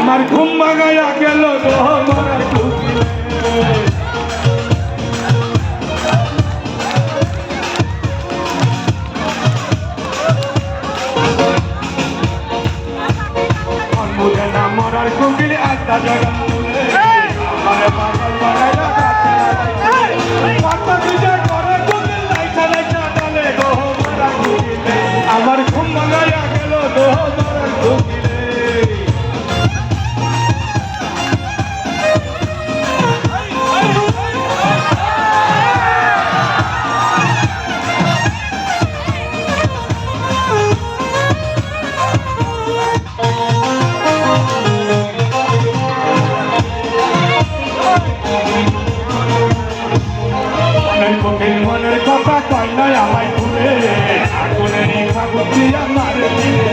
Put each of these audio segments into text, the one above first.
আমার ঘুম ভাঙাইয়া গেল গো মরার কুকিলে বুঝে না মরার কুকিলে আড্ডা জায়গা তুলে মানে পাগল বানাইয়া মাথা পিজা করে কুকিল লাইছা লাইছা ডালে গো মরার কুকিলে আমার ঘুম ভাঙাইয়া গেল গো মরার কুকিলে মনের কথা কয় না আমায় ভুলে আগুনেরই ফাগুন দিয়া মারে দিলে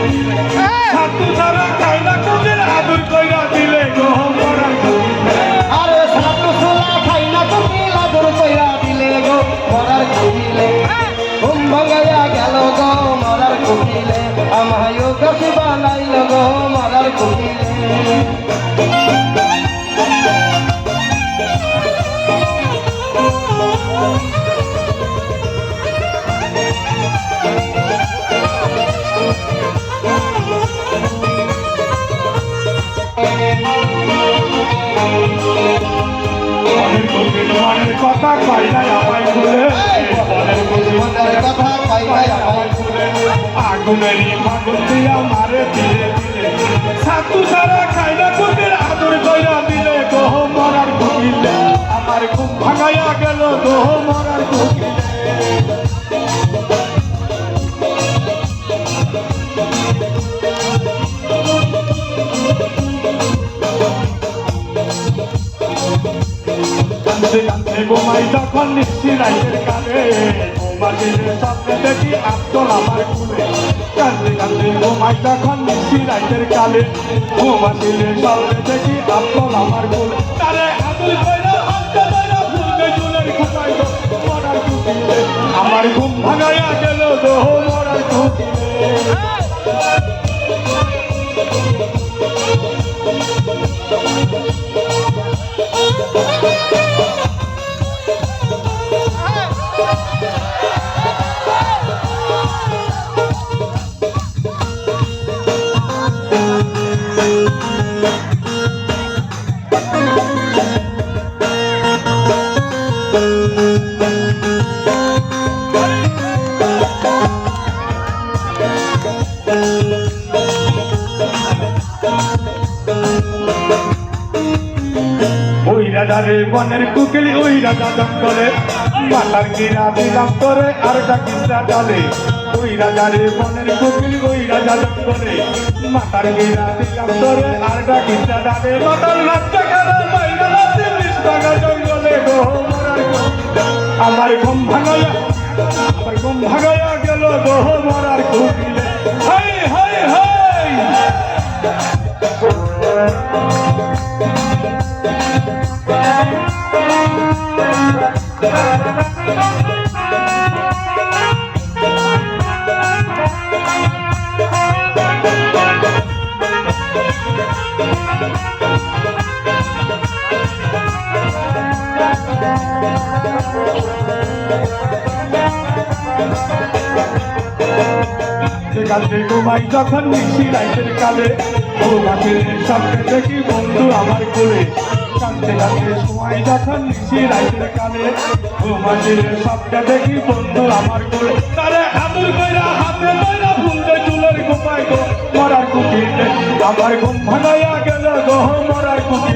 ছাতু ছাড়া খাই না কুকিল আদর কইরা দিলে গো মরার কুকিলে আরে ছাতু ছাড়া খাই না কুকিল আদর কইরা দিলে গো মরার কুকিলে ঘুম ভাঙাইয়া গেল গো মরার কুকিলে আমায়ও কাছে বানাইল গো মরার কুকিলে মনের কথা কয় না আমায় ভুলে মনের কথা কয় না আমায় ভুলে আগুনেরই ফাগুন দিয়া মারে দিলে দিলে ছাতু ছাড়া খাই না কুকিল আদর কইরা দিলে গো মরার কুকিলে আমার ঘুম ভাঙাইয়া গেল গো মরার কুকিলে ঘুমাই যখন নিচ্ছি রাইতের কালে ঘুমাইলে স্বপ্নে দেখি আত্মল আমার কুলে কান্দে কান্দে ঘুমাই যখন নিচ্ছি রাইতের কালে ঘুমাইলে স্বপ্নে দেখি আত্মল আমার কুলে তারে আদুল কইরা হাতটা ধইরা ফুলকে চুলের খোপাই গো মরার কুকিলে আমার ঘুম ভাঙাইয়া গেল গো মরার কুকিলে ওই রাজারে বনের কুকিলি ওই রাজা জঙ্গলে মাথার গিরা দিলাম করে আর ডাকিসা ডালে ওই রাজারে বনের কুকিলি ওই রাজা জঙ্গলে মাথার গিরা দিলাম করে আর ডাকিসা ডালে মাতাল রাস্তা গেলে মাইরা রাতে নিষ্টাকা জঙ্গলে গো মরার কুকিলে আমার ঘুম ভাঙাইয়া গেল গো মরার কুকিলে হাই হাই হাই কান্দে ঘুমাই যখন নিশি রাইতের কালে ঘুমাইলে স্বপ্নে দেখি বন্ধু আমার কোলে কান্দে কান্দে সময় যখন নিশি রাইতের কালে ঘুমাইলে স্বপ্নে দেখি বন্ধু আমার কোলে তারে আদর কইরা হাতে ধইরা ফুলকে চুলের খোপাই গো মরার কুকিলে আমার ঘুম ভাঙাইয়া গেল গো মরার কুকিলে